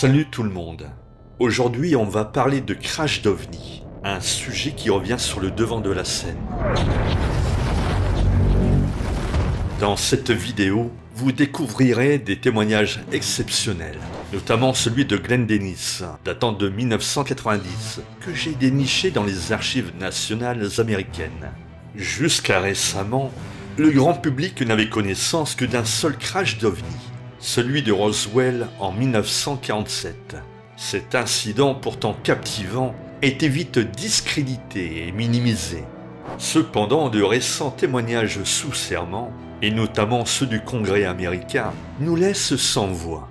Salut tout le monde. Aujourd'hui, on va parler de crash d'OVNI, un sujet qui revient sur le devant de la scène. Dans cette vidéo, vous découvrirez des témoignages exceptionnels, notamment celui de Glenn Dennis, datant de 1990, que j'ai déniché dans les archives nationales américaines. Jusqu'à récemment, le grand public n'avait connaissance que d'un seul crash d'OVNI, celui de Roswell en 1947. Cet incident pourtant captivant était vite discrédité et minimisé. Cependant, de récents témoignages sous serment, et notamment ceux du Congrès américain, nous laissent sans voix.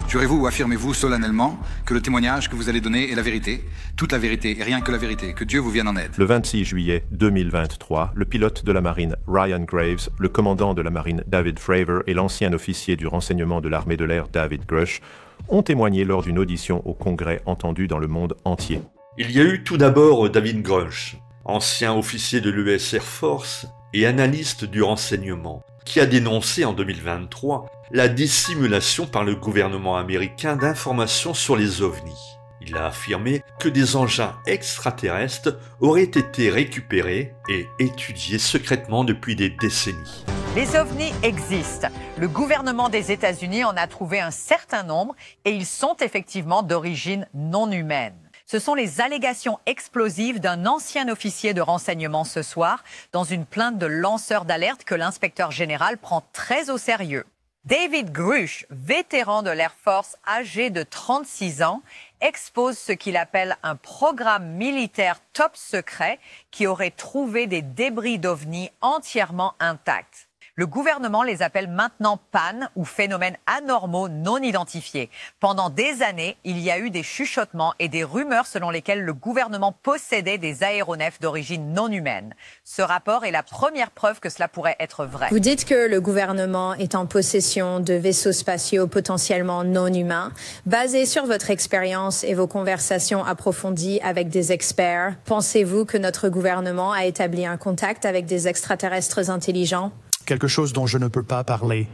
Jurez-vous ou affirmez-vous solennellement que le témoignage que vous allez donner est la vérité, toute la vérité et rien que la vérité, que Dieu vous vienne en aide? Le 26 juillet 2023, le pilote de la marine Ryan Graves, le commandant de la marine David Fravor et l'ancien officier du renseignement de l'armée de l'air David Grush ont témoigné lors d'une audition au Congrès entendue dans le monde entier. Il y a eu tout d'abord David Grush, ancien officier de l'US Air Force et analyste du renseignement, qui a dénoncé en 2023 la dissimulation par le gouvernement américain d'informations sur les ovnis. Il a affirmé que des engins extraterrestres auraient été récupérés et étudiés secrètement depuis des décennies. Les ovnis existent. Le gouvernement des États-Unis en a trouvé un certain nombre et ils sont effectivement d'origine non humaine. Ce sont les allégations explosives d'un ancien officier de renseignement ce soir dans une plainte de lanceur d'alerte que l'inspecteur général prend très au sérieux. David Grush, vétéran de l'Air Force âgé de 36 ans, expose ce qu'il appelle un programme militaire top secret qui aurait trouvé des débris d'ovnis entièrement intacts. Le gouvernement les appelle maintenant pannes ou phénomènes anormaux non identifiés. Pendant des années, il y a eu des chuchotements et des rumeurs selon lesquelles le gouvernement possédait des aéronefs d'origine non humaine. Ce rapport est la première preuve que cela pourrait être vrai. Vous dites que le gouvernement est en possession de vaisseaux spatiaux potentiellement non humains. Basé sur votre expérience et vos conversations approfondies avec des experts, pensez-vous que notre gouvernement a établi un contact avec des extraterrestres intelligents? Quelque chose dont je ne peux pas parler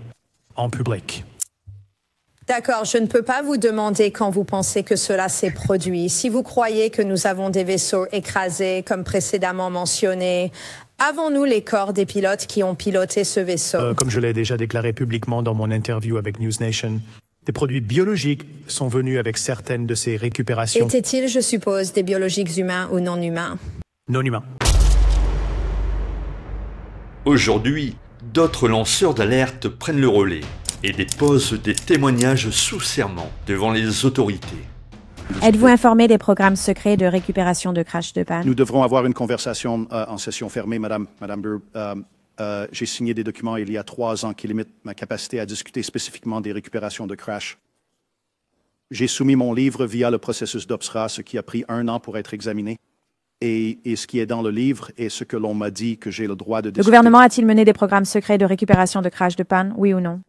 en public. D'accord, je ne peux pas vous demander quand vous pensez que cela s'est produit. Si vous croyez que nous avons des vaisseaux écrasés, comme précédemment mentionné, avons-nous les corps des pilotes qui ont piloté ce vaisseau? Comme je l'ai déjà déclaré publiquement dans mon interview avec News Nation, des produits biologiques sont venus avec certaines de ces récupérations. Étaient-ils, je suppose, des biologiques humains ou non humains? Non humains. Aujourd'hui, d'autres lanceurs d'alerte prennent le relais et déposent des témoignages sous serment devant les autorités. Êtes-vous informé des programmes secrets de récupération de crash de panne? Nous devrons avoir une conversation en session fermée, Madame Burr. J'ai signé des documents il y a 3 ans qui limitent ma capacité à discuter spécifiquement des récupérations de crash. J'ai soumis mon livre via le processus d'OPSRA, ce qui a pris 1 an pour être examiné. Et ce qui est dans le livre est ce que l'on m'a dit que j'ai le droit de discuter. Le gouvernement a-t-il mené des programmes secrets de récupération de crash de panne, oui ou non?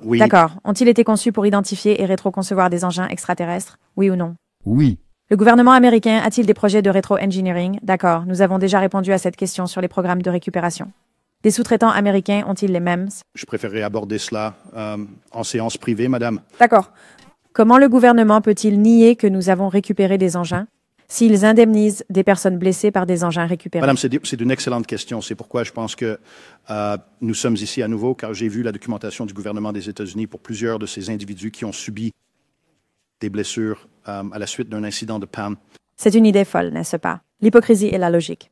Oui. D'accord. Ont-ils été conçus pour identifier et rétroconcevoir des engins extraterrestres, oui ou non? Oui. Le gouvernement américain a-t-il des projets de rétro-engineering? D'accord. Nous avons déjà répondu à cette question sur les programmes de récupération. Des sous-traitants américains ont-ils les mêmes? Je préférerais aborder cela en séance privée, Madame. D'accord. Comment le gouvernement peut-il nier que nous avons récupéré des engins s'ils indemnisent des personnes blessées par des engins récupérés? Madame, c'est une excellente question. C'est pourquoi je pense que nous sommes ici à nouveau, car j'ai vu la documentation du gouvernement des États-Unis pour plusieurs de ces individus qui ont subi des blessures à la suite d'un incident de panne. C'est une idée folle, n'est-ce pas? L'hypocrisie et la logique.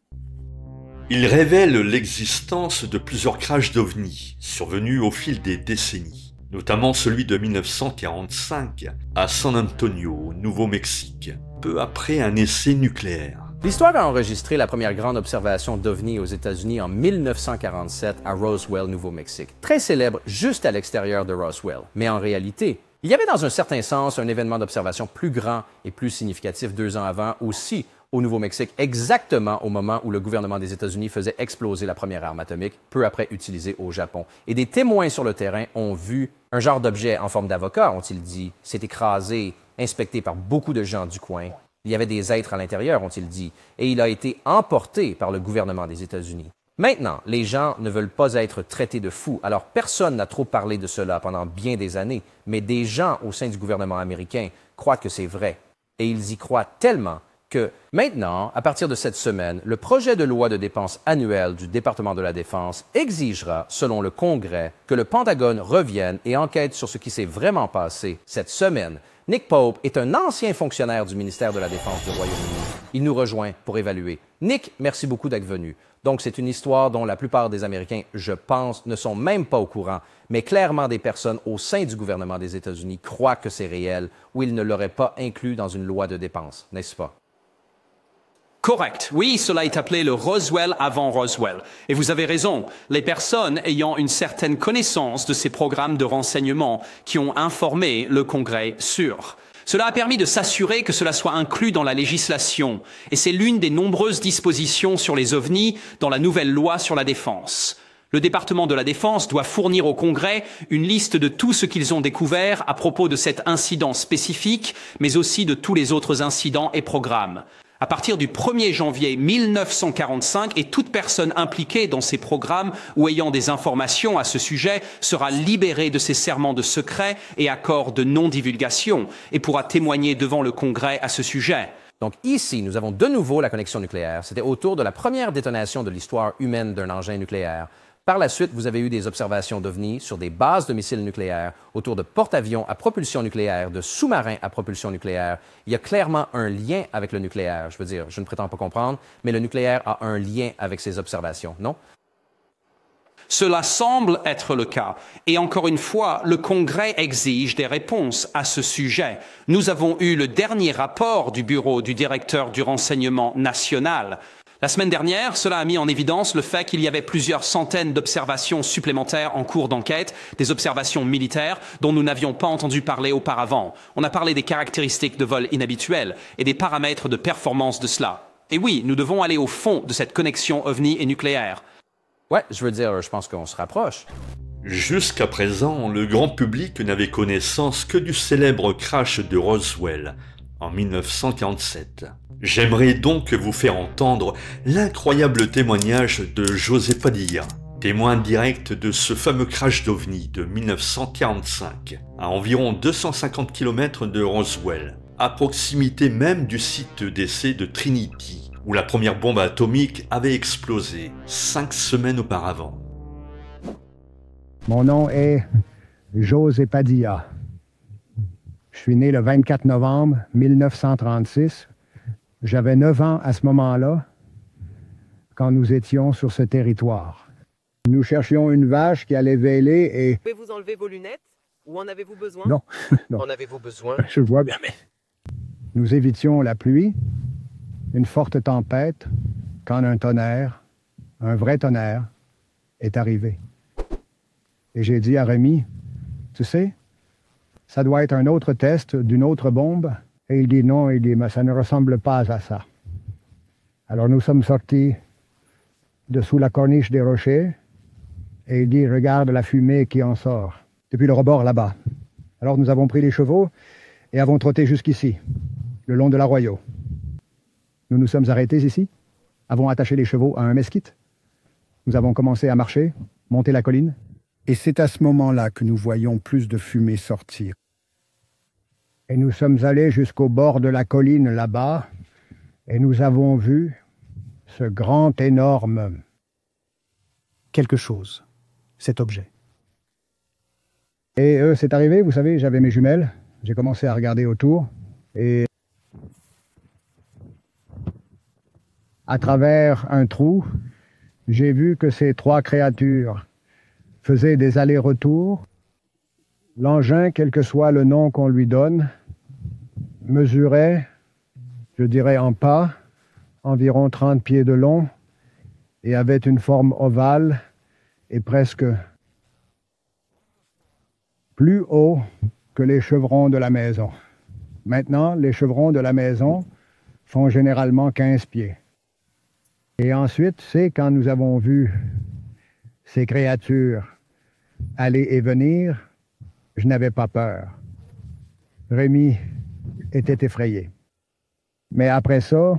Il révèle l'existence de plusieurs crashs d'OVNI survenus au fil des décennies, notamment celui de 1945 à San Antonio, au Nouveau-Mexique, peu après un essai nucléaire. L'histoire a enregistré la première grande observation d'OVNI aux États-Unis en 1947 à Roswell, Nouveau-Mexique, très célèbre juste à l'extérieur de Roswell. Mais en réalité, il y avait dans un certain sens un événement d'observation plus grand et plus significatif 2 ans avant, aussi au Nouveau-Mexique, exactement au moment où le gouvernement des États-Unis faisait exploser la première arme atomique, peu après utilisée au Japon. Et des témoins sur le terrain ont vu un genre d'objet en forme d'avocat, ont-ils dit, s'est écrasé, inspecté par beaucoup de gens du coin. Il y avait des êtres à l'intérieur, ont-ils dit, et il a été emporté par le gouvernement des États-Unis. Maintenant, les gens ne veulent pas être traités de fous, alors personne n'a trop parlé de cela pendant bien des années, mais des gens au sein du gouvernement américain croient que c'est vrai. Et ils y croient tellement que maintenant, à partir de cette semaine, le projet de loi de dépenses annuelle du département de la Défense exigera, selon le Congrès, que le Pentagone revienne et enquête sur ce qui s'est vraiment passé cette semaine. Nick Pope est un ancien fonctionnaire du ministère de la Défense du Royaume-Uni. Il nous rejoint pour évaluer. Nick, merci beaucoup d'être venu. Donc, c'est une histoire dont la plupart des Américains, je pense, ne sont même pas au courant, mais clairement des personnes au sein du gouvernement des États-Unis croient que c'est réel ou ils ne l'auraient pas inclus dans une loi de dépenses, n'est-ce pas? Correct. Oui, cela est appelé le Roswell avant Roswell. Et vous avez raison. Les personnes ayant une certaine connaissance de ces programmes de renseignement qui ont informé le Congrès sur. Cela a permis de s'assurer que cela soit inclus dans la législation. Et c'est l'une des nombreuses dispositions sur les ovnis dans la nouvelle loi sur la défense. Le département de la Défense doit fournir au Congrès une liste de tout ce qu'ils ont découvert à propos de cet incident spécifique, mais aussi de tous les autres incidents et programmes. À partir du 1er janvier 1945, et toute personne impliquée dans ces programmes ou ayant des informations à ce sujet sera libérée de ses serments de secret et accords de non-divulgation et pourra témoigner devant le Congrès à ce sujet. Donc ici, nous avons de nouveau la connexion nucléaire. C'était autour de la première détonation de l'histoire humaine d'un engin nucléaire. Par la suite, vous avez eu des observations d'OVNI sur des bases de missiles nucléaires, autour de porte-avions à propulsion nucléaire, de sous-marins à propulsion nucléaire. Il y a clairement un lien avec le nucléaire. Je veux dire, je ne prétends pas comprendre, mais le nucléaire a un lien avec ces observations, non? Cela semble être le cas. Et encore une fois, le Congrès exige des réponses à ce sujet. Nous avons eu le dernier rapport du bureau du directeur du renseignement national. La semaine dernière, cela a mis en évidence le fait qu'il y avait plusieurs centaines d'observations supplémentaires en cours d'enquête, des observations militaires dont nous n'avions pas entendu parler auparavant. On a parlé des caractéristiques de vol inhabituelles et des paramètres de performance de cela. Et oui, nous devons aller au fond de cette connexion OVNI et nucléaire. Ouais, je veux dire, je pense qu'on se rapproche. Jusqu'à présent, le grand public n'avait connaissance que du célèbre crash de Roswell en 1947. J'aimerais donc vous faire entendre l'incroyable témoignage de José Padilla, témoin direct de ce fameux crash d'OVNI de 1945, à environ 250 km de Roswell, à proximité même du site d'essai de Trinity, où la première bombe atomique avait explosé 5 semaines auparavant. Mon nom est José Padilla. Je suis né le 24 novembre 1936. J'avais 9 ans à ce moment-là, quand nous étions sur ce territoire. Nous cherchions une vache qui allait véler et... Pouvez-vous enlever vos lunettes? Ou en avez-vous besoin? Non, non. En avez-vous besoin? Je vois bien, mais... Nous évitions la pluie, une forte tempête, quand un tonnerre, un vrai tonnerre, est arrivé. Et j'ai dit à Rémi, tu sais, ça doit être un autre test d'une autre bombe. Et il dit non, il dit, mais ça ne ressemble pas à ça. Alors nous sommes sortis de sous la corniche des rochers, et il dit, regarde la fumée qui en sort, depuis le rebord là-bas. Alors nous avons pris les chevaux et avons trotté jusqu'ici, le long de l'Arroyo. Nous nous sommes arrêtés ici, avons attaché les chevaux à un mesquite. Nous avons commencé à marcher, monter la colline. Et c'est à ce moment-là que nous voyons plus de fumée sortir. Et nous sommes allés jusqu'au bord de la colline là-bas, et nous avons vu ce grand, énorme... quelque chose, cet objet. Et c'est arrivé, vous savez, j'avais mes jumelles, j'ai commencé à regarder autour, et à travers un trou, j'ai vu que ces 3 créatures faisaient des allers-retours. L'engin, quel que soit le nom qu'on lui donne, mesurait, je dirais en pas, environ 30 pieds de long et avait une forme ovale et presque plus haut que les chevrons de la maison. Maintenant, les chevrons de la maison font généralement 15 pieds. Et ensuite, c'est quand nous avons vu ces créatures aller et venir, je n'avais pas peur. Rémi était effrayé. Mais après ça,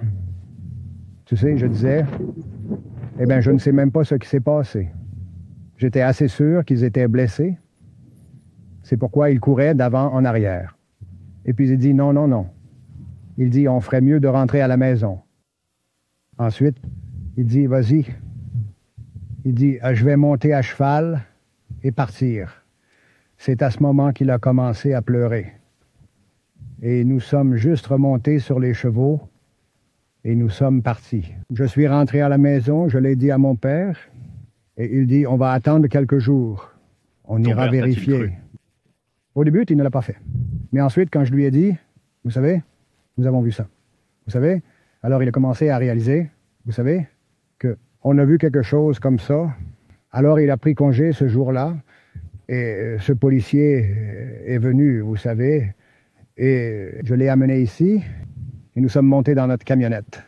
tu sais, je disais, Eh bien, je ne sais même pas ce qui s'est passé. J'étais assez sûr qu'ils étaient blessés. C'est pourquoi ils couraient d'avant en arrière. Et puis il dit non, non, non. Il dit on ferait mieux de rentrer à la maison. Ensuite, il dit vas-y. Il dit je vais monter à cheval et partir. C'est à ce moment qu'il a commencé à pleurer. Et nous sommes juste remontés sur les chevaux et nous sommes partis. Je suis rentré à la maison, je l'ai dit à mon père, et il dit, on va attendre quelques jours. On ira vérifier. Au début, il ne l'a pas fait. Mais ensuite, quand je lui ai dit, vous savez, nous avons vu ça. Vous savez, alors il a commencé à réaliser, vous savez, qu'on a vu quelque chose comme ça. Alors il a pris congé ce jour-là, et ce policier est venu, vous savez, et je l'ai amené ici, et nous sommes montés dans notre camionnette.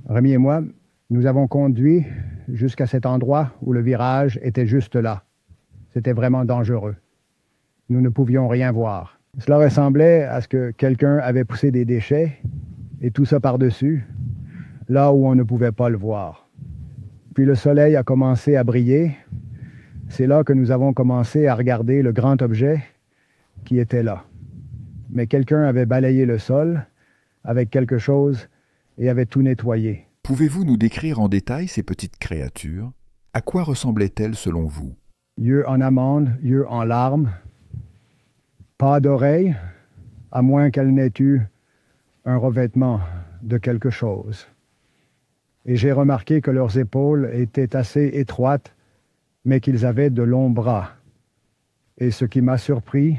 Rémi et moi, nous avons conduit jusqu'à cet endroit où le virage était juste là. C'était vraiment dangereux. Nous ne pouvions rien voir. Cela ressemblait à ce que quelqu'un avait poussé des déchets et tout ça par-dessus, là où on ne pouvait pas le voir. Puis le soleil a commencé à briller. C'est là que nous avons commencé à regarder le grand objet qui était là. Mais quelqu'un avait balayé le sol avec quelque chose et avait tout nettoyé. Pouvez-vous nous décrire en détail ces petites créatures? À quoi ressemblaient-elles selon vous? Yeux en amande, yeux en larmes, pas d'oreilles, à moins qu'elles n'aient eu un revêtement de quelque chose. Et j'ai remarqué que leurs épaules étaient assez étroites, mais qu'ils avaient de longs bras. Et ce qui m'a surpris,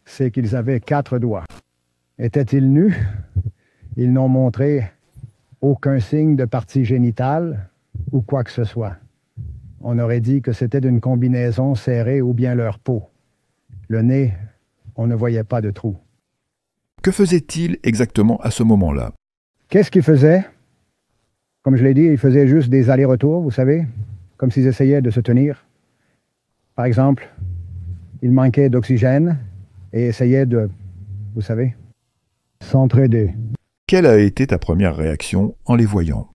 c'est qu'ils avaient 4 doigts. Étaient-ils nus? Ils n'ont montré aucun signe de partie génitale ou quoi que ce soit. On aurait dit que c'était d'une combinaison serrée ou bien leur peau. Le nez, on ne voyait pas de trou. Que faisait-il exactement à ce moment-là? Qu'est-ce qu'ils faisaient? Comme je l'ai dit, ils faisaient juste des allers-retours, vous savez, comme s'ils essayaient de se tenir. Par exemple, ils manquaient d'oxygène et essayaient de, vous savez, s'entraider. Quelle a été ta première réaction en les voyant?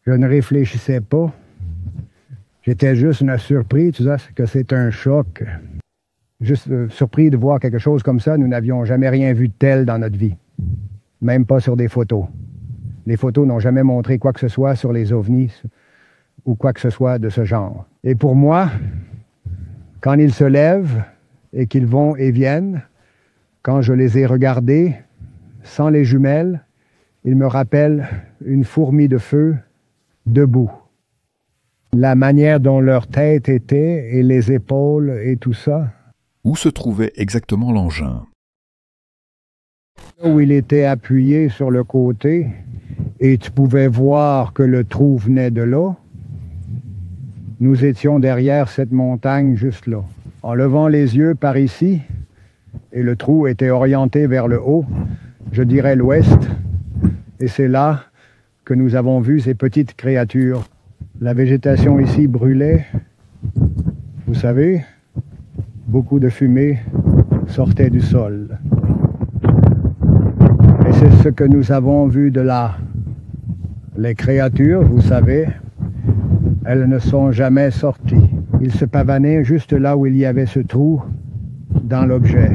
Je ne réfléchissais pas. J'étais juste surpris, tu sais, que c'est un choc. Juste surpris de voir quelque chose comme ça. Nous n'avions jamais rien vu de tel dans notre vie. Même pas sur des photos. Les photos n'ont jamais montré quoi que ce soit sur les ovnis ou quoi que ce soit de ce genre. Et pour moi, quand ils se lèvent et qu'ils vont et viennent, quand je les ai regardés, sans les jumelles, ils me rappellent une fourmi de feu debout. La manière dont leur tête était et les épaules et tout ça. Où se trouvait exactement l'engin? Où il était appuyé sur le côté et tu pouvais voir que le trou venait de là. Nous étions derrière cette montagne juste là. En levant les yeux par ici, et le trou était orienté vers le haut, je dirais l'ouest, et c'est là que nous avons vu ces petites créatures. La végétation ici brûlait, vous savez, beaucoup de fumée sortait du sol. Et c'est ce que nous avons vu de là. Les créatures, vous savez, elles ne sont jamais sorties. Ils se pavanaient juste là où il y avait ce trou dans l'objet.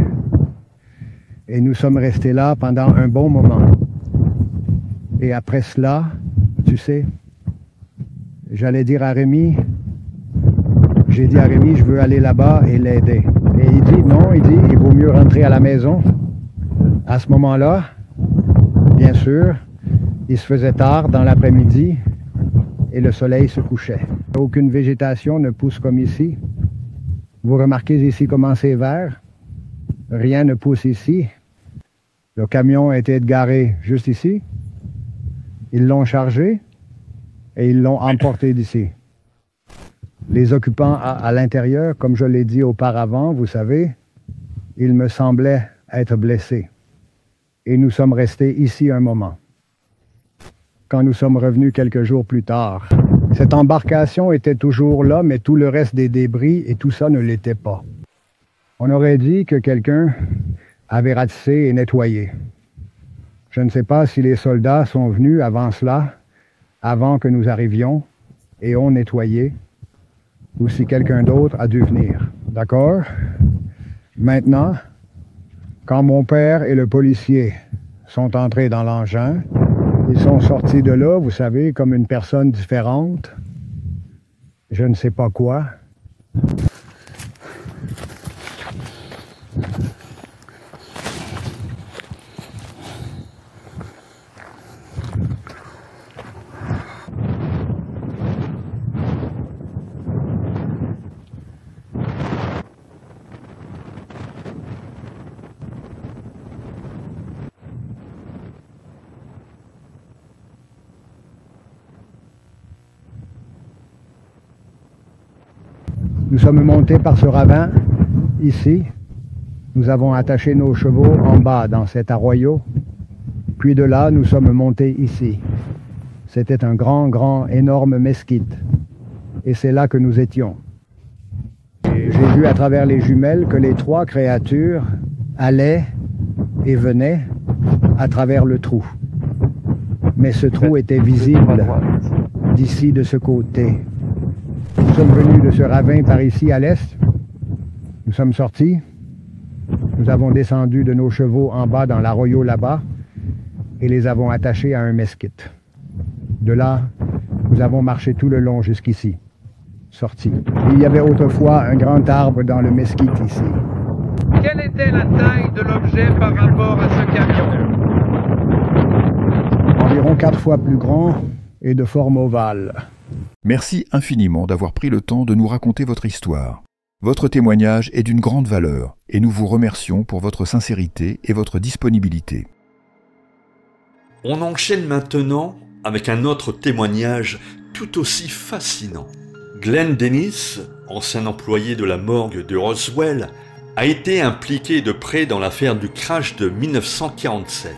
Et nous sommes restés là pendant un bon moment. Et après cela, tu sais, j'allais dire à Rémi, j'ai dit à Rémi, je veux aller là-bas et l'aider. Et il dit, non, il vaut mieux rentrer à la maison. À ce moment-là, bien sûr, il se faisait tard dans l'après-midi et le soleil se couchait. Aucune végétation ne pousse comme ici. Vous remarquez ici comment c'est vert? Rien ne pousse ici. Le camion était garé juste ici. Ils l'ont chargé et ils l'ont emporté d'ici. Les occupants à l'intérieur, comme je l'ai dit auparavant, vous savez, ils me semblaient être blessés. Et nous sommes restés ici un moment. Quand nous sommes revenus quelques jours plus tard, cette embarcation était toujours là, mais tout le reste des débris et tout ça ne l'était pas. On aurait dit que quelqu'un avait ratissé et nettoyé. Je ne sais pas si les soldats sont venus avant cela, avant que nous arrivions, et ont nettoyé, ou si quelqu'un d'autre a dû venir. D'accord? Maintenant, quand mon père et le policier sont entrés dans l'engin, ils sont sortis de là, vous savez, comme une personne différente. Je ne sais pas quoi. Nous sommes montés par ce ravin, ici. Nous avons attaché nos chevaux en bas dans cet arroyo. Puis de là, nous sommes montés ici. C'était un grand, énorme mesquite. Et c'est là que nous étions. J'ai vu à travers les jumelles que les trois créatures allaient et venaient à travers le trou. Mais ce trou était visible d'ici, de ce côté. Nous sommes venus de ce ravin par ici à l'est. Nous sommes sortis. Nous avons descendu de nos chevaux en bas dans l'arroyo là-bas et les avons attachés à un mesquite. De là, nous avons marché tout le long jusqu'ici. Sortis. Il y avait autrefois un grand arbre dans le mesquite ici. Quelle était la taille de l'objet par rapport à ce camion? Environ 4 fois plus grand et de forme ovale. Merci infiniment d'avoir pris le temps de nous raconter votre histoire. Votre témoignage est d'une grande valeur et nous vous remercions pour votre sincérité et votre disponibilité. On enchaîne maintenant avec un autre témoignage tout aussi fascinant. Glenn Dennis, ancien employé de la morgue de Roswell, a été impliqué de près dans l'affaire du crash de 1947.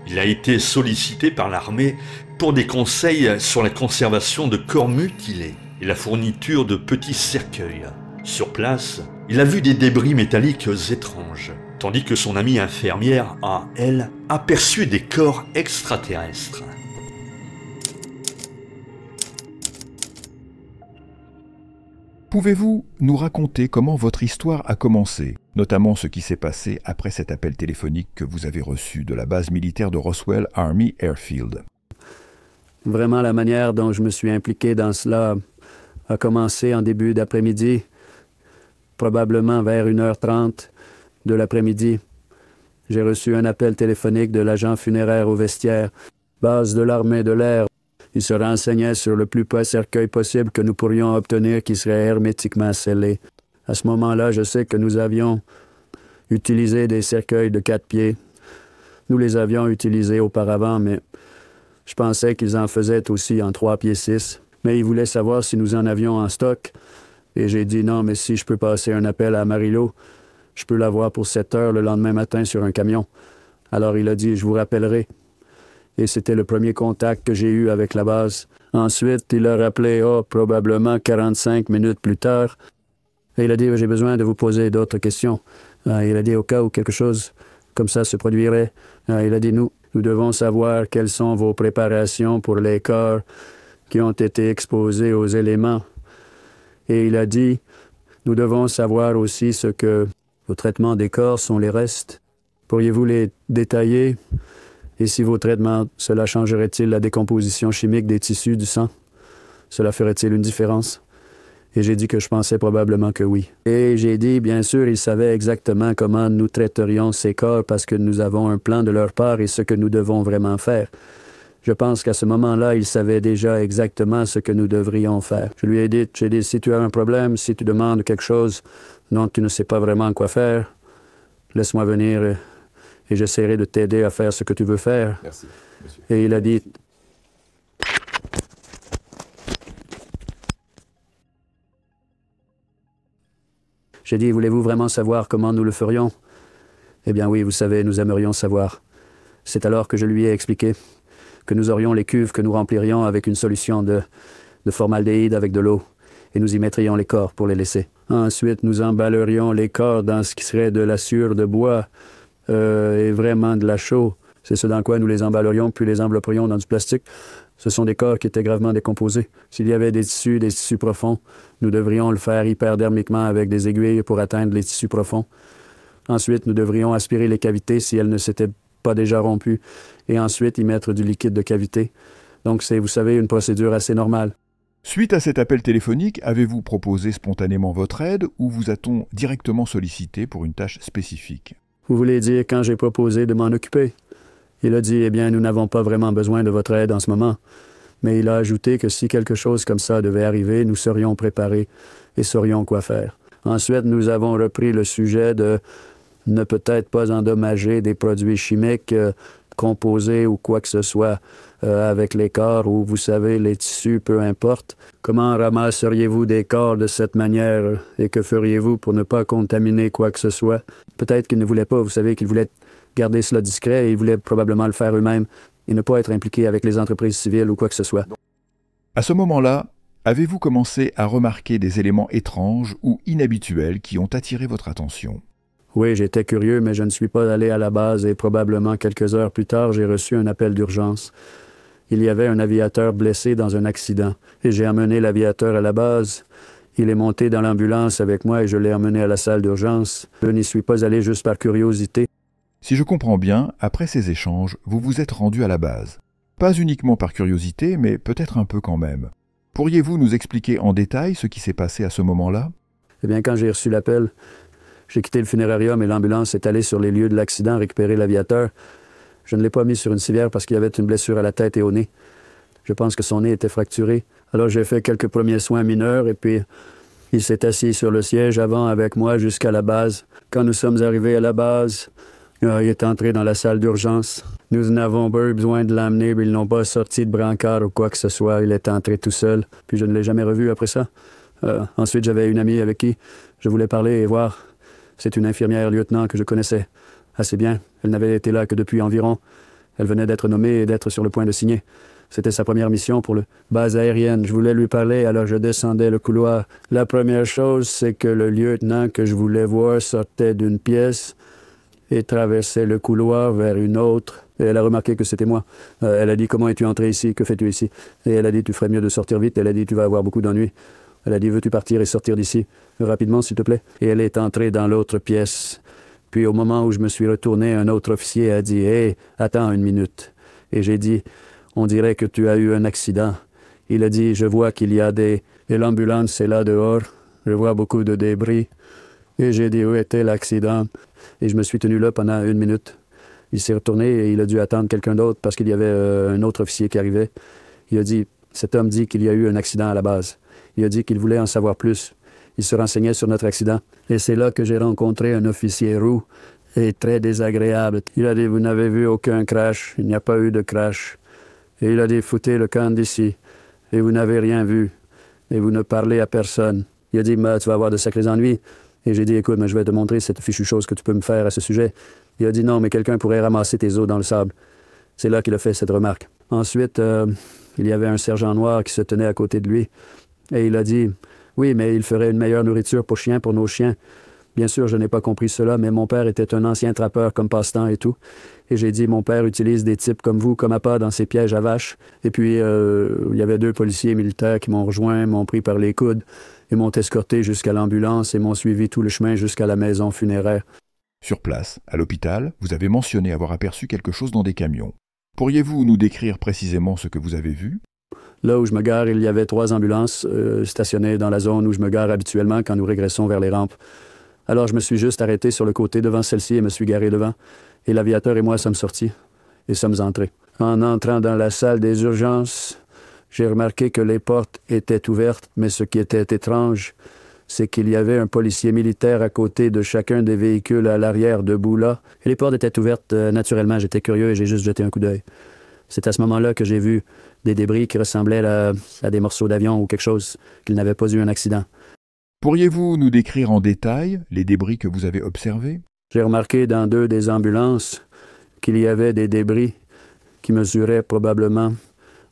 Il a été sollicité par l'armée pour des conseils sur la conservation de corps mutilés et la fourniture de petits cercueils. Sur place, il a vu des débris métalliques étranges, tandis que son amie infirmière a, elle, aperçu des corps extraterrestres. Pouvez-vous nous raconter comment votre histoire a commencé, notamment ce qui s'est passé après cet appel téléphonique que vous avez reçu de la base militaire de Roswell Army Airfield? Vraiment, la manière dont je me suis impliqué dans cela a commencé en début d'après-midi, probablement vers 1h30 de l'après-midi. J'ai reçu un appel téléphonique de l'agent funéraire au vestiaire, base de l'armée de l'air. Il se renseignait sur le plus près cercueil possible que nous pourrions obtenir qui serait hermétiquement scellé. À ce moment-là, je sais que nous avions utilisé des cercueils de 4 pieds. Nous les avions utilisés auparavant, mais je pensais qu'ils en faisaient aussi en 3 pieds 6. Mais ils voulaient savoir si nous en avions en stock. Et j'ai dit non, mais si je peux passer un appel à Amarillo, je peux l'avoir pour 7 heures le lendemain matin sur un camion. Alors il a dit, je vous rappellerai. Et c'était le premier contact que j'ai eu avec la base. Ensuite, il a rappelé, probablement 45 minutes plus tard. Et il a dit, j'ai besoin de vous poser d'autres questions. Il a dit, au cas où quelque chose comme ça se produirait. Il a dit, nous devons savoir quelles sont vos préparations pour les corps qui ont été exposés aux éléments. Et il a dit, nous devons savoir aussi ce que vos traitements des corps sont les restes. Pourriez-vous les détailler? Et si vos traitements, cela changerait-il la décomposition chimique des tissus du sang? Cela ferait-il une différence? Et j'ai dit que je pensais probablement que oui. Et j'ai dit, bien sûr, ils savaient exactement comment nous traiterions ces corps parce que nous avons un plan de leur part et ce que nous devons vraiment faire. Je pense qu'à ce moment-là, ils savaient déjà exactement ce que nous devrions faire. Je lui ai dit, si tu as un problème, si tu demandes quelque chose dont tu ne sais pas vraiment quoi faire, laisse-moi venir et j'essaierai de t'aider à faire ce que tu veux faire. Merci, monsieur. Et il a dit... J'ai dit, voulez-vous vraiment savoir comment nous le ferions? Eh bien oui, vous savez, nous aimerions savoir. C'est alors que je lui ai expliqué que nous aurions les cuves que nous remplirions avec une solution de formaldéhyde avec de l'eau, et nous y mettrions les corps pour les laisser. Ensuite, nous emballerions les corps dans ce qui serait de la sciure de bois, et vraiment de la chaux. C'est ce dans quoi nous les emballerions puis les envelopperions dans du plastique. Ce sont des corps qui étaient gravement décomposés. S'il y avait des tissus profonds, nous devrions le faire hyperdermiquement avec des aiguilles pour atteindre les tissus profonds. Ensuite, nous devrions aspirer les cavités si elles ne s'étaient pas déjà rompues, et ensuite y mettre du liquide de cavité. Donc c'est, vous savez, une procédure assez normale. Suite à cet appel téléphonique, avez-vous proposé spontanément votre aide ou vous a-t-on directement sollicité pour une tâche spécifique? Vous voulez dire quand j'ai proposé de m'en occuper? Il a dit, eh bien, nous n'avons pas vraiment besoin de votre aide en ce moment. Mais il a ajouté que si quelque chose comme ça devait arriver, nous serions préparés et saurions quoi faire. Ensuite, nous avons repris le sujet de ne peut-être pas endommager des produits chimiques composés ou quoi que ce soit avec les corps ou, vous savez, les tissus, peu importe. Comment ramasseriez-vous des corps de cette manière et que feriez-vous pour ne pas contaminer quoi que ce soit? Peut-être qu'il ne voulait pas, vous savez, qu'il voulait garder cela discret et ils voulaient probablement le faire eux-mêmes et ne pas être impliqués avec les entreprises civiles ou quoi que ce soit. À ce moment-là, avez-vous commencé à remarquer des éléments étranges ou inhabituels qui ont attiré votre attention? Oui, j'étais curieux, mais je ne suis pas allé à la base et probablement quelques heures plus tard, j'ai reçu un appel d'urgence. Il y avait un aviateur blessé dans un accident et j'ai emmené l'aviateur à la base. Il est monté dans l'ambulance avec moi et je l'ai emmené à la salle d'urgence. Je n'y suis pas allé juste par curiosité. Si je comprends bien, après ces échanges, vous vous êtes rendu à la base. Pas uniquement par curiosité, mais peut-être un peu quand même. Pourriez-vous nous expliquer en détail ce qui s'est passé à ce moment-là? Eh bien, quand j'ai reçu l'appel, j'ai quitté le funérarium et l'ambulance est allée sur les lieux de l'accident récupérer l'aviateur. Je ne l'ai pas mis sur une civière parce qu'il y avait une blessure à la tête et au nez. Je pense que son nez était fracturé. Alors j'ai fait quelques premiers soins mineurs et puis il s'est assis sur le siège avant avec moi jusqu'à la base. Quand nous sommes arrivés à la base, il est entré dans la salle d'urgence. Nous n'avons pas eu besoin de l'amener, mais ils n'ont pas sorti de brancard ou quoi que ce soit. Il est entré tout seul, puis je ne l'ai jamais revu après ça. Ensuite, j'avais une amie avec qui je voulais parler et voir. C'est une infirmière lieutenant que je connaissais assez bien. Elle n'avait été là que depuis environ. Elle venait d'être nommée et d'être sur le point de signer. C'était sa première mission pour le base aérienne. Je voulais lui parler, alors je descendais le couloir. La première chose, c'est que le lieutenant que je voulais voir sortait d'une pièce et traversait le couloir vers une autre. Et elle a remarqué que c'était moi. Elle a dit, comment es-tu entré ici? Que fais-tu ici? Et elle a dit, tu ferais mieux de sortir vite. Elle a dit, tu vas avoir beaucoup d'ennuis. Elle a dit, veux-tu partir et sortir d'ici? Rapidement, s'il te plaît. Et elle est entrée dans l'autre pièce. Puis au moment où je me suis retourné, un autre officier a dit, hé, attends une minute. Et j'ai dit, on dirait que tu as eu un accident. Il a dit, je vois qu'il y a des... Et l'ambulance est là dehors. Je vois beaucoup de débris. Et j'ai dit, où était l'accident? Et je me suis tenu là pendant 1 minute. Il s'est retourné et il a dû attendre quelqu'un d'autre parce qu'il y avait un autre officier qui arrivait. Il a dit, cet homme dit qu'il y a eu un accident à la base. Il a dit qu'il voulait en savoir plus. Il se renseignait sur notre accident. Et c'est là que j'ai rencontré un officier roux et très désagréable. Il a dit, vous n'avez vu aucun crash. Il n'y a pas eu de crash. Et il a dit, foutez le camp d'ici. Et vous n'avez rien vu. Et vous ne parlez à personne. Il a dit, tu vas avoir de sacrés ennuis. Et j'ai dit, écoute, je vais te montrer cette fichue chose que tu peux me faire à ce sujet. Il a dit, non, mais quelqu'un pourrait ramasser tes os dans le sable. C'est là qu'il a fait cette remarque. Ensuite, il y avait un sergent noir qui se tenait à côté de lui. Et il a dit, oui, mais il ferait une meilleure nourriture pour chiens, pour nos chiens. Bien sûr, je n'ai pas compris cela, mais mon père était un ancien trappeur comme passe-temps et tout. Et j'ai dit, mon père utilise des types comme vous, comme appât dans ses pièges à vaches. Et puis, il y avait 2 policiers militaires qui m'ont rejoint, m'ont pris par les coudes et m'ont escorté jusqu'à l'ambulance et m'ont suivi tout le chemin jusqu'à la maison funéraire. Sur place, à l'hôpital, vous avez mentionné avoir aperçu quelque chose dans des camions. Pourriez-vous nous décrire précisément ce que vous avez vu? Là où je me gare, il y avait 3 ambulances stationnées dans la zone où je me gare habituellement quand nous régressons vers les rampes. Alors je me suis juste arrêté sur le côté devant celle-ci et me suis garé devant. Et l'aviateur et moi sommes sortis et sommes entrés. En entrant dans la salle des urgences, j'ai remarqué que les portes étaient ouvertes, mais ce qui était étrange, c'est qu'il y avait un policier militaire à côté de chacun des véhicules à l'arrière debout là. Et les portes étaient ouvertes naturellement. J'étais curieux et j'ai juste jeté un coup d'œil. C'est à ce moment-là que j'ai vu des débris qui ressemblaient à des morceaux d'avion ou quelque chose, qu'il n'avait pas eu un accident. Pourriez-vous nous décrire en détail les débris que vous avez observés? J'ai remarqué dans 2 des ambulances qu'il y avait des débris qui mesuraient probablement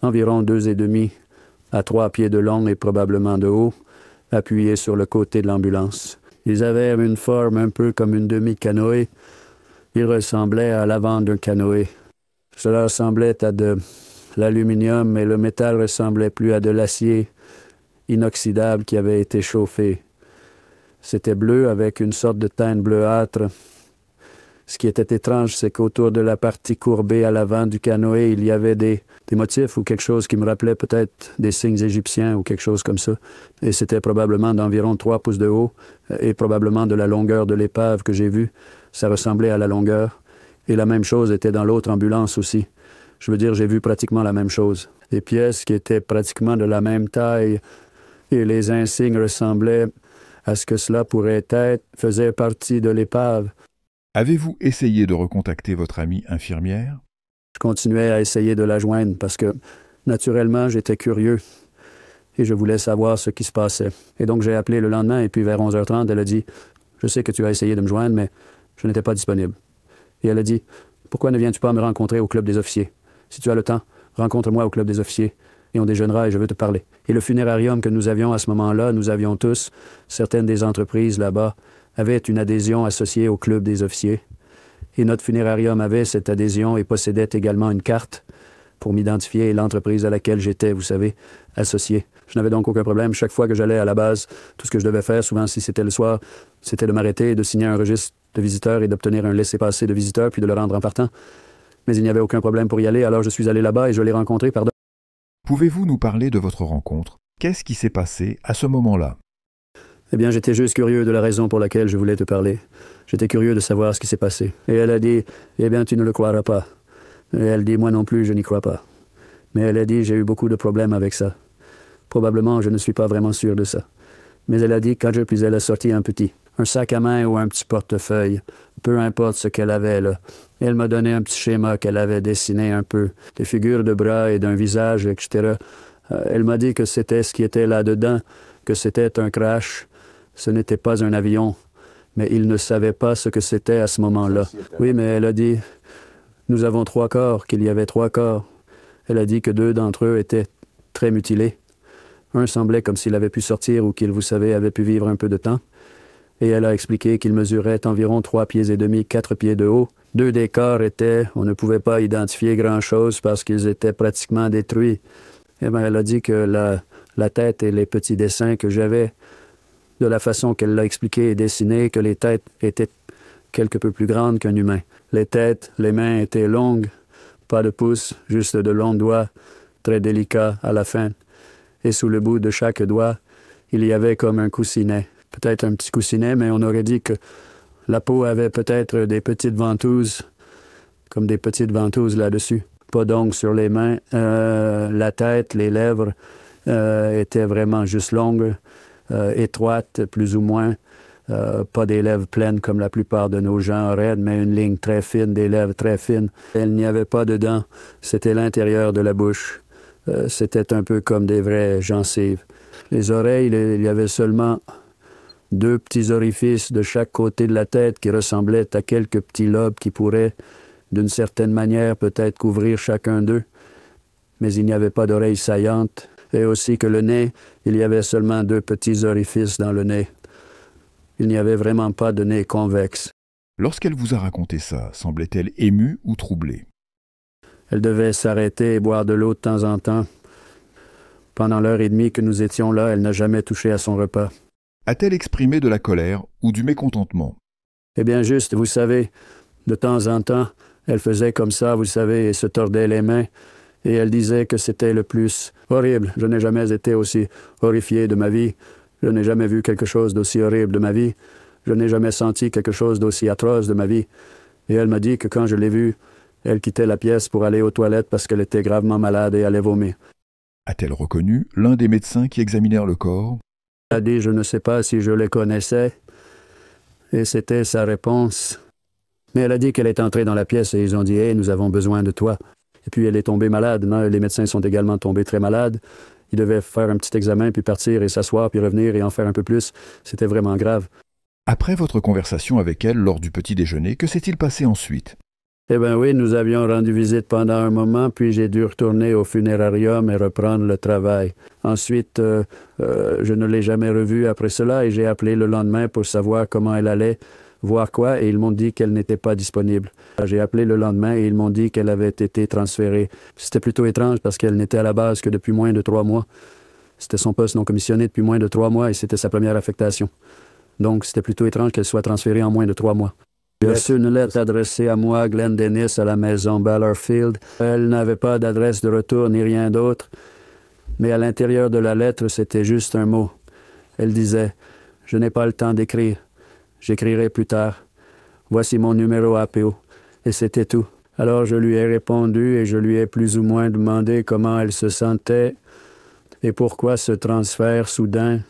environ 2,5 à 3 pieds de long et probablement de haut, appuyés sur le côté de l'ambulance. Ils avaient une forme un peu comme une demi-canoë. Ils ressemblaient à l'avant d'un canoë. Cela ressemblait à de l'aluminium, mais le métal ressemblait plus à de l'acier inoxydable qui avait été chauffé. C'était bleu avec une sorte de teinte bleuâtre. Ce qui était étrange, c'est qu'autour de la partie courbée à l'avant du canoë, il y avait des motifs ou quelque chose qui me rappelait peut-être des signes égyptiens ou quelque chose comme ça. Et c'était probablement d'environ 3 pouces de haut et probablement de la longueur de l'épave que j'ai vue. Ça ressemblait à la longueur. Et la même chose était dans l'autre ambulance aussi. Je veux dire, j'ai vu pratiquement la même chose. Des pièces qui étaient pratiquement de la même taille et les insignes ressemblaient à ce que cela pourrait être, faisaient partie de l'épave. Avez-vous essayé de recontacter votre amie infirmière? Je continuais à essayer de la joindre parce que, naturellement, j'étais curieux et je voulais savoir ce qui se passait. Et donc, j'ai appelé le lendemain et puis vers 11h30, elle a dit « Je sais que tu as essayé de me joindre, mais je n'étais pas disponible. » Et elle a dit « Pourquoi ne viens-tu pas me rencontrer au club des officiers? Si tu as le temps, rencontre-moi au club des officiers et on déjeunera et je veux te parler. » Et le funérarium que nous avions à ce moment-là, nous avions tous, certaines des entreprises là-bas, avaient une adhésion associée au club des officiers. Et notre funérarium avait cette adhésion et possédait également une carte pour m'identifier et l'entreprise à laquelle j'étais, vous savez, associé. Je n'avais donc aucun problème. Chaque fois que j'allais à la base, tout ce que je devais faire, souvent si c'était le soir, c'était de m'arrêter, de signer un registre de visiteurs et d'obtenir un laissez-passer de visiteur, puis de le rendre en partant. Mais il n'y avait aucun problème pour y aller, alors je suis allé là-bas et je l'ai rencontré, pardon. Pouvez-vous nous parler de votre rencontre? Qu'est-ce qui s'est passé à ce moment-là? Eh bien, j'étais juste curieux de la raison pour laquelle je voulais te parler. J'étais curieux de savoir ce qui s'est passé. Et elle a dit, eh bien, tu ne le croiras pas. Et elle dit, moi non plus, je n'y crois pas. Mais elle a dit, j'ai eu beaucoup de problèmes avec ça. Probablement, je ne suis pas vraiment sûr de ça. Mais elle a dit, quand puis elle a sorti un sac à main ou un petit portefeuille, peu importe ce qu'elle avait là. Et elle m'a donné un petit schéma qu'elle avait dessiné un peu, des figures de bras et d'un visage, etc. Elle m'a dit que c'était ce qui était là-dedans, que c'était un crash. Ce n'était pas un avion, mais il ne savait pas ce que c'était à ce moment-là. Oui, mais elle a dit, nous avons 3 corps, qu'il y avait 3 corps. Elle a dit que 2 d'entre eux étaient très mutilés. Un semblait comme s'il avait pu sortir ou qu'il, vous savez, avait pu vivre un peu de temps. Et elle a expliqué qu'il mesurait environ 3 pieds et demi, 4 pieds de haut. 2 des corps étaient, on ne pouvait pas identifier grand-chose parce qu'ils étaient pratiquement détruits. Eh bien, elle a dit que la tête et les petits dessins que j'avais, de la façon qu'elle l'a expliqué et dessiné, que les têtes étaient quelque peu plus grandes qu'un humain. Les têtes, les mains étaient longues, pas de pouces, juste de longs doigts, très délicats à la fin. Et sous le bout de chaque doigt, il y avait comme un coussinet. Peut-être un petit coussinet, mais on aurait dit que la peau avait peut-être des petites ventouses, comme des petites ventouses là-dessus. Pas d'ongles sur les mains. La tête, les lèvres étaient vraiment juste longues, étroites, plus ou moins. Pas des lèvres pleines comme la plupart de nos gens auraient, mais une ligne très fine, des lèvres très fines. Il n'y avait pas de dents. C'était l'intérieur de la bouche. C'était un peu comme des vraies gencives. Les oreilles, il y avait seulement 2 petits orifices de chaque côté de la tête qui ressemblaient à quelques petits lobes qui pourraient, d'une certaine manière, peut-être couvrir chacun d'eux. Mais il n'y avait pas d'oreilles saillantes. Et aussi que le nez, il y avait seulement 2 petits orifices dans le nez. Il n'y avait vraiment pas de nez convexe. Lorsqu'elle vous a raconté ça, semblait-elle émue ou troublée? Elle devait s'arrêter et boire de l'eau de temps en temps. Pendant l'heure et demie que nous étions là, elle n'a jamais touché à son repas. A-t-elle exprimé de la colère ou du mécontentement? Eh bien juste, vous savez, de temps en temps, elle faisait comme ça, vous savez, et se tordait les mains, et elle disait que c'était le plus horrible. Je n'ai jamais été aussi horrifié de ma vie. Je n'ai jamais vu quelque chose d'aussi horrible de ma vie. Je n'ai jamais senti quelque chose d'aussi atroce de ma vie. Et elle m'a dit que quand je l'ai vue, elle quittait la pièce pour aller aux toilettes parce qu'elle était gravement malade et allait vomir. A-t-elle reconnu l'un des médecins qui examinèrent le corps? Elle a dit, je ne sais pas si je les connaissais. Et c'était sa réponse. Mais elle a dit qu'elle est entrée dans la pièce et ils ont dit, hey, nous avons besoin de toi. Et puis elle est tombée malade. Non, les médecins sont également tombés très malades. Ils devaient faire un petit examen, puis partir et s'asseoir, puis revenir et en faire un peu plus. C'était vraiment grave. Après votre conversation avec elle lors du petit déjeuner, que s'est-il passé ensuite? Eh bien oui, nous avions rendu visite pendant un moment, puis j'ai dû retourner au funérarium et reprendre le travail. Ensuite, je ne l'ai jamais revue après cela et j'ai appelé le lendemain pour savoir comment elle allait, Voir quoi? Et ils m'ont dit qu'elle n'était pas disponible. J'ai appelé le lendemain et ils m'ont dit qu'elle avait été transférée. C'était plutôt étrange parce qu'elle n'était à la base que depuis moins de 3 mois. C'était son poste non commissionné depuis moins de 3 mois et c'était sa première affectation. Donc, c'était plutôt étrange qu'elle soit transférée en moins de 3 mois. J'ai reçu une lettre adressée à moi, Glenn Dennis, à la maison Ballarfield. Elle n'avait pas d'adresse de retour ni rien d'autre. Mais à l'intérieur de la lettre, c'était juste un mot. Elle disait « Je n'ai pas le temps d'écrire. J'écrirai plus tard. Voici mon numéro APO. » Et c'était tout. Alors je lui ai répondu et je lui ai plus ou moins demandé comment elle se sentait et pourquoi ce transfert soudain.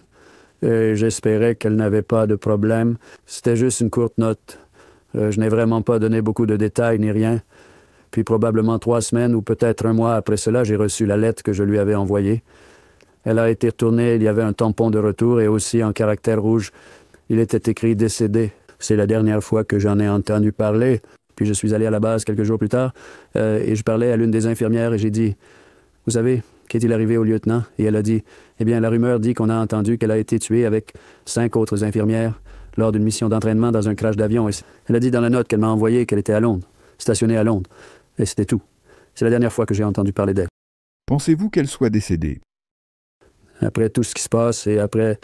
Et j'espérais qu'elle n'avait pas de problème. C'était juste une courte note. Je n'ai vraiment pas donné beaucoup de détails ni rien. Puis probablement 3 semaines ou peut-être un mois après cela, j'ai reçu la lettre que je lui avais envoyée. Elle a été retournée, il y avait un tampon de retour et aussi en caractère rouge, il était écrit « décédé ». C'est la dernière fois que j'en ai entendu parler. Puis je suis allé à la base quelques jours plus tard et je parlais à l'une des infirmières et j'ai dit « Vous savez, qu'est-il arrivé au lieutenant? » Et elle a dit « Eh bien, la rumeur dit qu'on a entendu qu'elle a été tuée avec 5 autres infirmières lors d'une mission d'entraînement dans un crash d'avion. » Elle a dit dans la note qu'elle m'a envoyée qu'elle était à Londres, stationnée à Londres. Et c'était tout. C'est la dernière fois que j'ai entendu parler d'elle. Pensez-vous qu'elle soit décédée? Après tout ce qui se passe et après,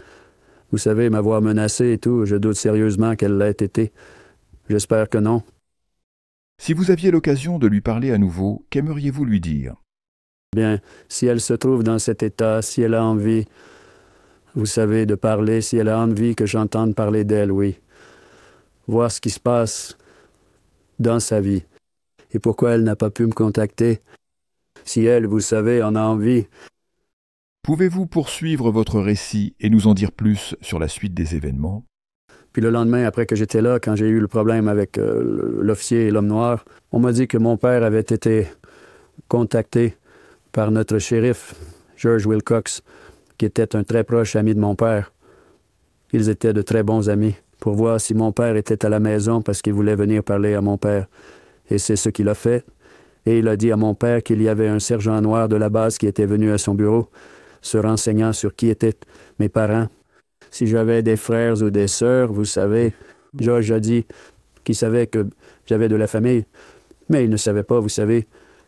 vous savez, m'avoir menacé et tout, je doute sérieusement qu'elle l'ait été. J'espère que non. Si vous aviez l'occasion de lui parler à nouveau, qu'aimeriez-vous lui dire? Bien, si elle se trouve dans cet état, si elle a envie, vous savez, de parler, si elle a envie que j'entende parler d'elle, oui. Voir ce qui se passe dans sa vie. Et pourquoi elle n'a pas pu me contacter? Si elle, vous savez, en a envie. Pouvez-vous poursuivre votre récit et nous en dire plus sur la suite des événements? Puis le lendemain, après que j'étais là, quand j'ai eu le problème avec l'officier et l'homme noir, on m'a dit que mon père avait été contacté par notre shérif, George Wilcox, qui était un très proche ami de mon père. Ils étaient de très bons amis, pour voir si mon père était à la maison parce qu'il voulait venir parler à mon père. Et c'est ce qu'il a fait. Et il a dit à mon père qu'il y avait un sergent noir de la base qui était venu à son bureau, se renseignant sur qui étaient mes parents. Si j'avais des frères ou des sœurs, vous savez, George a dit qu'il savait que j'avais de la famille, mais il ne savait pas, vous savez,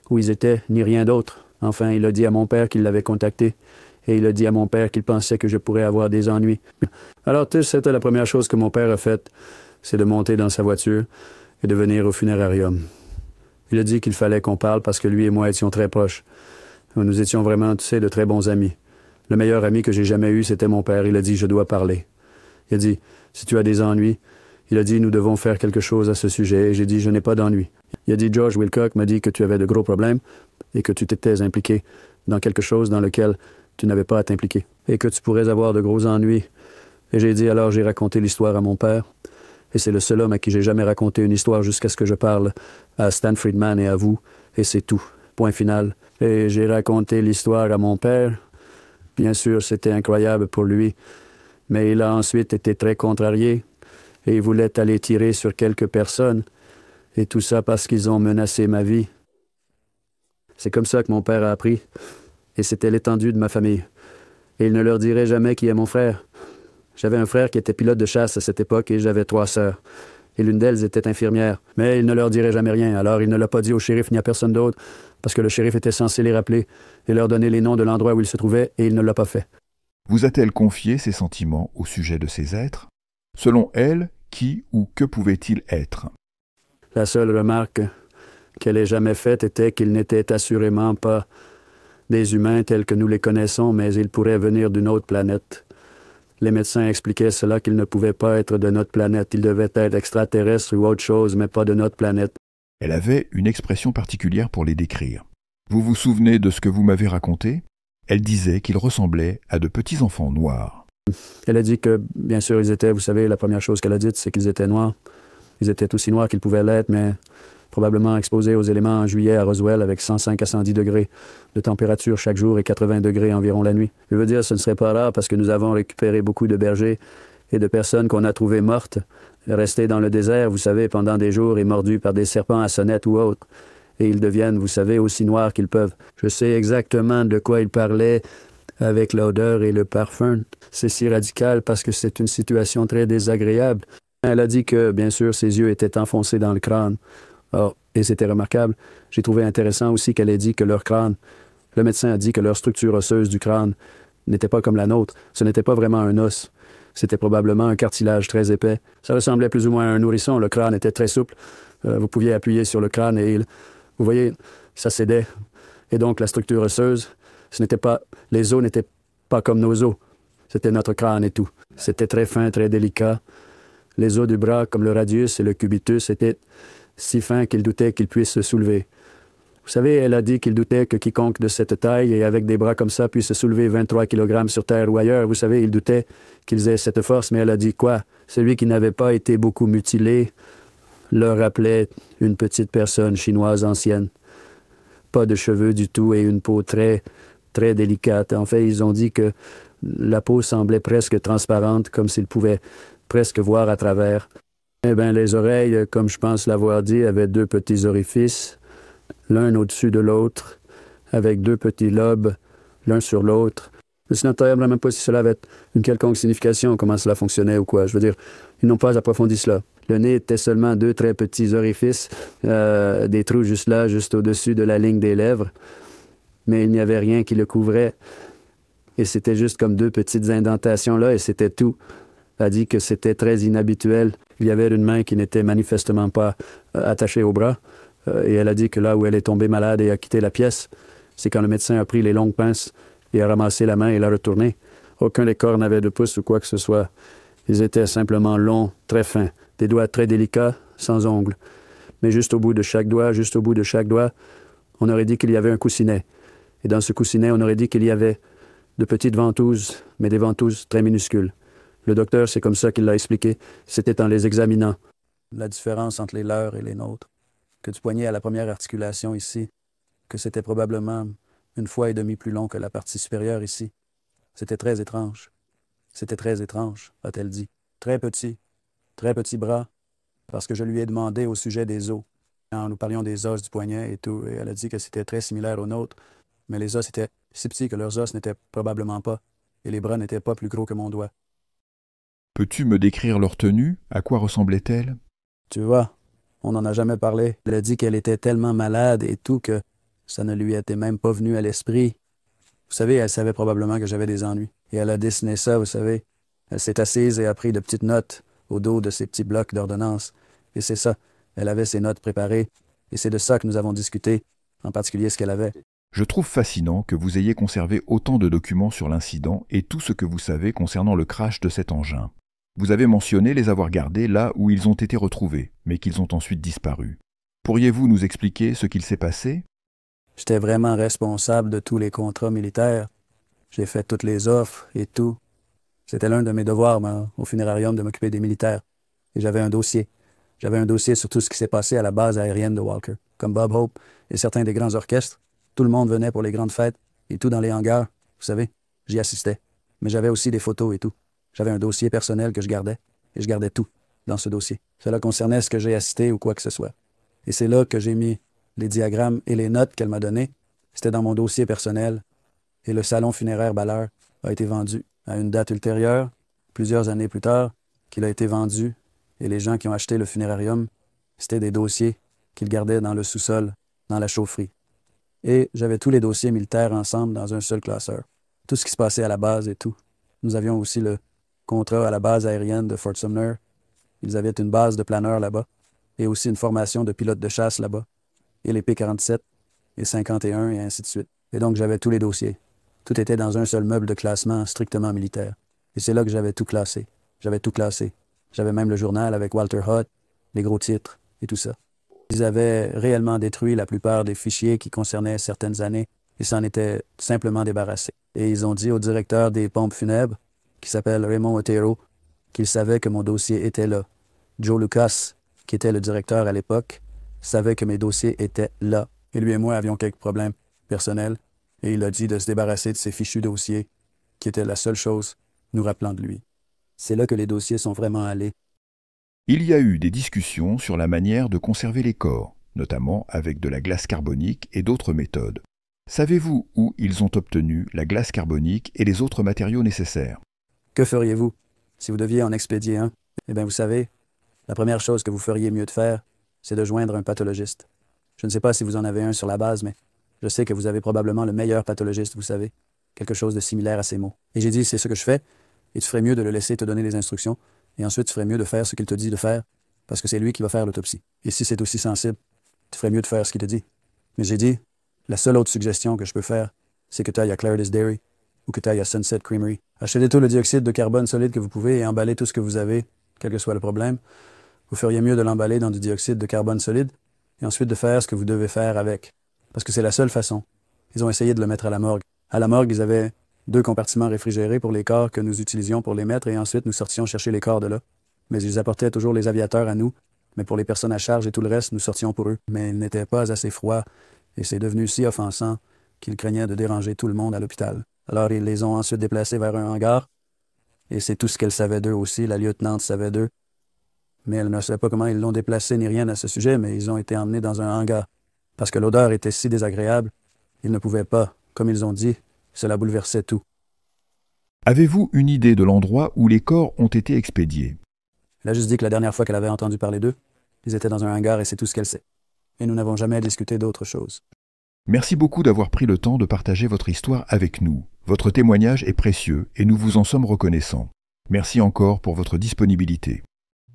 où ils étaient, ni rien d'autre. Enfin, il a dit à mon père qu'il l'avait contacté, et il a dit à mon père qu'il pensait que je pourrais avoir des ennuis. Alors, c'était la première chose que mon père a faite, c'est de monter dans sa voiture et de venir au funérarium. Il a dit qu'il fallait qu'on parle parce que lui et moi étions très proches. Nous étions vraiment, tu sais, de très bons amis. Le meilleur ami que j'ai jamais eu, c'était mon père. Il a dit, je dois parler. Il a dit, si tu as des ennuis, il a dit, nous devons faire quelque chose à ce sujet. Et j'ai dit, je n'ai pas d'ennuis. Il a dit, George Wilcox m'a dit que tu avais de gros problèmes et que tu t'étais impliqué dans quelque chose dans lequel tu n'avais pas à t'impliquer et que tu pourrais avoir de gros ennuis. Et j'ai dit, alors j'ai raconté l'histoire à mon père. Et c'est le seul homme à qui j'ai jamais raconté une histoire jusqu'à ce que je parle à Stan Friedman et à vous. Et c'est tout. Point final. Et j'ai raconté l'histoire à mon père. Bien sûr, c'était incroyable pour lui. Mais il a ensuite été très contrarié. Et il voulait aller tirer sur quelques personnes. Et tout ça parce qu'ils ont menacé ma vie. C'est comme ça que mon père a appris. Et c'était l'étendue de ma famille. Et il ne leur dirait jamais qui est mon frère. J'avais un frère qui était pilote de chasse à cette époque et j'avais 3 sœurs. Et l'une d'elles était infirmière. Mais il ne leur dirait jamais rien. Alors il ne l'a pas dit au shérif ni à personne d'autre, parce que le shérif était censé les rappeler et leur donner les noms de l'endroit où ils se trouvaient, et il ne l'a pas fait. Vous a-t-elle confié ses sentiments au sujet de ces êtres? Selon elle, qui ou que pouvaient-ils être? La seule remarque qu'elle ait jamais faite était qu'ils n'étaient assurément pas des humains tels que nous les connaissons, mais ils pourraient venir d'une autre planète. Les médecins expliquaient cela qu'ils ne pouvaient pas être de notre planète. Ils devaient être extraterrestres ou autre chose, mais pas de notre planète. Elle avait une expression particulière pour les décrire. Vous vous souvenez de ce que vous m'avez raconté? Elle disait qu'ils ressemblaient à de petits enfants noirs. Elle a dit que, bien sûr, ils étaient, vous savez, la première chose qu'elle a dite, c'est qu'ils étaient noirs. Ils étaient aussi noirs qu'ils pouvaient l'être, mais probablement exposés aux éléments en juillet à Roswell avec 105 à 110 degrés de température chaque jour et 80 degrés environ la nuit. Je veux dire, ce ne serait pas rare parce que nous avons récupéré beaucoup de bergers et de personnes qu'on a trouvées mortes, restées dans le désert, vous savez, pendant des jours et mordues par des serpents à sonnette ou autres. Et ils deviennent, vous savez, aussi noirs qu'ils peuvent. Je sais exactement de quoi il parlait avec l'odeur et le parfum. C'est si radical parce que c'est une situation très désagréable. Elle a dit que, bien sûr, ses yeux étaient enfoncés dans le crâne. Or, et c'était remarquable, j'ai trouvé intéressant aussi qu'elle ait dit que leur crâne, le médecin a dit que leur structure osseuse du crâne n'était pas comme la nôtre. Ce n'était pas vraiment un os. C'était probablement un cartilage très épais. Ça ressemblait plus ou moins à un nourrisson. Le crâne était très souple. Vous pouviez appuyer sur le crâne et vous voyez, ça cédait. Et donc, la structure osseuse, les os n'étaient pas comme nos os. C'était notre crâne et tout. C'était très fin, très délicat. Les os du bras, comme le radius et le cubitus, étaient si fins qu'il doutait qu'ils puissent se soulever. Vous savez, elle a dit qu'il doutait que quiconque de cette taille et avec des bras comme ça puisse soulever 23 kg sur terre ou ailleurs. Vous savez, il doutait qu'ils aient cette force, mais elle a dit quoi? Celui qui n'avait pas été beaucoup mutilé leur rappelait une petite personne chinoise ancienne. Pas de cheveux du tout et une peau très, très délicate. En fait, ils ont dit que la peau semblait presque transparente, comme s'ils pouvaient presque voir à travers. Eh bien, les oreilles, comme je pense l'avoir dit, avaient 2 petits orifices, l'un au-dessus de l'autre, avec 2 petits lobes, l'un sur l'autre. Le sénateur ne même pas si cela avait une quelconque signification, comment cela fonctionnait ou quoi. Je veux dire, ils n'ont pas approfondi cela. Le nez était seulement 2 très petits orifices, des trous juste là, juste au-dessus de la ligne des lèvres, mais il n'y avait rien qui le couvrait. Et c'était juste comme 2 petites indentations là, et c'était tout. Elle a dit que c'était très inhabituel. Il y avait une main qui n'était manifestement pas attachée au bras, et elle a dit que là où elle est tombée malade et a quitté la pièce, c'est quand le médecin a pris les longues pinces et a ramassé la main et l'a retournée. Aucun des corps n'avait de pouce ou quoi que ce soit. Ils étaient simplement longs, très fins, des doigts très délicats, sans ongles. Mais juste au bout de chaque doigt, on aurait dit qu'il y avait un coussinet. Et dans ce coussinet, on aurait dit qu'il y avait de petites ventouses, mais des ventouses très minuscules. Le docteur, c'est comme ça qu'il l'a expliqué. C'était en les examinant. La différence entre les leurs et les nôtres, que du poignet à la première articulation ici, que c'était probablement 1,5 fois plus long que la partie supérieure ici. C'était très étrange. C'était très étrange, a-t-elle dit. Très petits bras, parce que je lui ai demandé au sujet des os. Quand nous parlions des os du poignet et tout, et elle a dit que c'était très similaire aux nôtres, mais les os étaient si petits que leurs os n'étaient probablement pas, et les bras n'étaient pas plus gros que mon doigt. Peux-tu me décrire leur tenue? À quoi ressemblait-elle? Tu vois, on n'en a jamais parlé. Elle a dit qu'elle était tellement malade et tout que ça ne lui était même pas venu à l'esprit. Vous savez, elle savait probablement que j'avais des ennuis. Et elle a dessiné ça, vous savez. Elle s'est assise et a pris de petites notes au dos de ces petits blocs d'ordonnances. Et c'est ça. Elle avait ses notes préparées. Et c'est de ça que nous avons discuté, en particulier ce qu'elle avait. Je trouve fascinant que vous ayez conservé autant de documents sur l'incident et tout ce que vous savez concernant le crash de cet engin. Vous avez mentionné les avoir gardés là où ils ont été retrouvés, mais qu'ils ont ensuite disparu. Pourriez-vous nous expliquer ce qu'il s'est passé? J'étais vraiment responsable de tous les contrats militaires. J'ai fait toutes les offres et tout. C'était l'un de mes devoirs, au funérarium, de m'occuper des militaires. Et j'avais un dossier. J'avais un dossier sur tout ce qui s'est passé à la base aérienne de Walker. Comme Bob Hope et certains des grands orchestres. Tout le monde venait pour les grandes fêtes et tout dans les hangars. Vous savez, j'y assistais. Mais j'avais aussi des photos et tout. J'avais un dossier personnel que je gardais. Et je gardais tout dans ce dossier. Cela concernait ce que j'ai assisté ou quoi que ce soit. Et c'est là que j'ai mis les diagrammes et les notes qu'elle m'a données. C'était dans mon dossier personnel. Et le salon funéraire Ballard a été vendu à une date ultérieure, plusieurs années plus tard, qu'il a été vendu. Et les gens qui ont acheté le funérarium, c'était des dossiers qu'ils gardaient dans le sous-sol, dans la chaufferie. Et j'avais tous les dossiers militaires ensemble dans un seul classeur. Tout ce qui se passait à la base et tout. Nous avions aussi le contrat à la base aérienne de Fort Sumner. Ils avaient une base de planeurs là-bas et aussi une formation de pilotes de chasse là-bas. Et les P-47 et 51 et ainsi de suite. Et donc j'avais tous les dossiers. Tout était dans un seul meuble de classement strictement militaire. Et c'est là que j'avais tout classé. J'avais tout classé. J'avais même le journal avec Walter Hutt, les gros titres et tout ça. Ils avaient réellement détruit la plupart des fichiers qui concernaient certaines années et s'en étaient simplement débarrassés. Et ils ont dit au directeur des pompes funèbres, qui s'appelle Raymond Otero, qu'il savait que mon dossier était là. Joe Lucas, qui était le directeur à l'époque, savait que mes dossiers étaient là. Et lui et moi avions quelques problèmes personnels, et il a dit de se débarrasser de ces fichus dossiers, qui étaient la seule chose nous rappelant de lui. C'est là que les dossiers sont vraiment allés. Il y a eu des discussions sur la manière de conserver les corps, notamment avec de la glace carbonique et d'autres méthodes. Savez-vous où ils ont obtenu la glace carbonique et les autres matériaux nécessaires? Que feriez-vous si vous deviez en expédier un? Eh bien, vous savez, La première chose que vous feriez mieux de faire, c'est de joindre un pathologiste. Je ne sais pas si vous en avez un sur la base, mais je sais que vous avez probablement le meilleur pathologiste, vous savez. Quelque chose de similaire à ces mots. Et j'ai dit, c'est ce que je fais, et tu ferais mieux de le laisser te donner les instructions, et ensuite tu ferais mieux de faire ce qu'il te dit de faire, parce que c'est lui qui va faire l'autopsie. Et si c'est aussi sensible, tu ferais mieux de faire ce qu'il te dit. Mais j'ai dit, la seule autre suggestion que je peux faire, c'est que tu ailles à Clarity's Dairy ou que tu ailles à Sunset Creamery. Achetez tout le dioxyde de carbone solide que vous pouvez et emballez tout ce que vous avez, quel que soit le problème. Vous feriez mieux de l'emballer dans du dioxyde de carbone solide et ensuite de faire ce que vous devez faire avec. Parce que c'est la seule façon. Ils ont essayé de le mettre à la morgue. À la morgue, ils avaient 2 compartiments réfrigérés pour les corps que nous utilisions pour les mettre et ensuite nous sortions chercher les corps de là. Mais ils apportaient toujours les aviateurs à nous, mais pour les personnes à charge et tout le reste, nous sortions pour eux. Mais ils n'étaient pas assez froids et c'est devenu si offensant qu'ils craignaient de déranger tout le monde à l'hôpital. Alors ils les ont ensuite déplacés vers un hangar et c'est tout ce qu'elle savait d'eux aussi, la lieutenante savait d'eux. Mais elle ne savait pas comment ils l'ont déplacé ni rien à ce sujet, mais ils ont été emmenés dans un hangar. Parce que l'odeur était si désagréable, ils ne pouvaient pas, comme ils ont dit, cela bouleversait tout. Avez-vous une idée de l'endroit où les corps ont été expédiés? Elle a juste dit que la dernière fois qu'elle avait entendu parler d'eux, ils étaient dans un hangar et c'est tout ce qu'elle sait. Et nous n'avons jamais discuté d'autre chose. Merci beaucoup d'avoir pris le temps de partager votre histoire avec nous. Votre témoignage est précieux et nous vous en sommes reconnaissants. Merci encore pour votre disponibilité.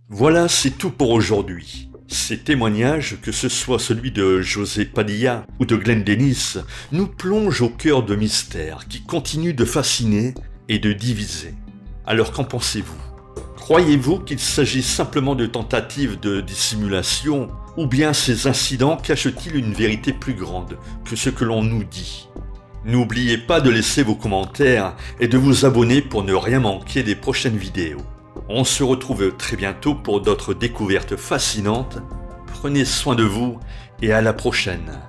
Voilà, c'est tout pour aujourd'hui. Ces témoignages, que ce soit celui de José Padilla ou de Glenn Dennis, nous plongent au cœur de mystères qui continuent de fasciner et de diviser. Alors qu'en pensez-vous? Croyez-vous qu'il s'agit simplement de tentatives de dissimulation, ou bien ces incidents cachent-ils une vérité plus grande que ce que l'on nous dit? N'oubliez pas de laisser vos commentaires et de vous abonner pour ne rien manquer des prochaines vidéos. On se retrouve très bientôt pour d'autres découvertes fascinantes. Prenez soin de vous et à la prochaine.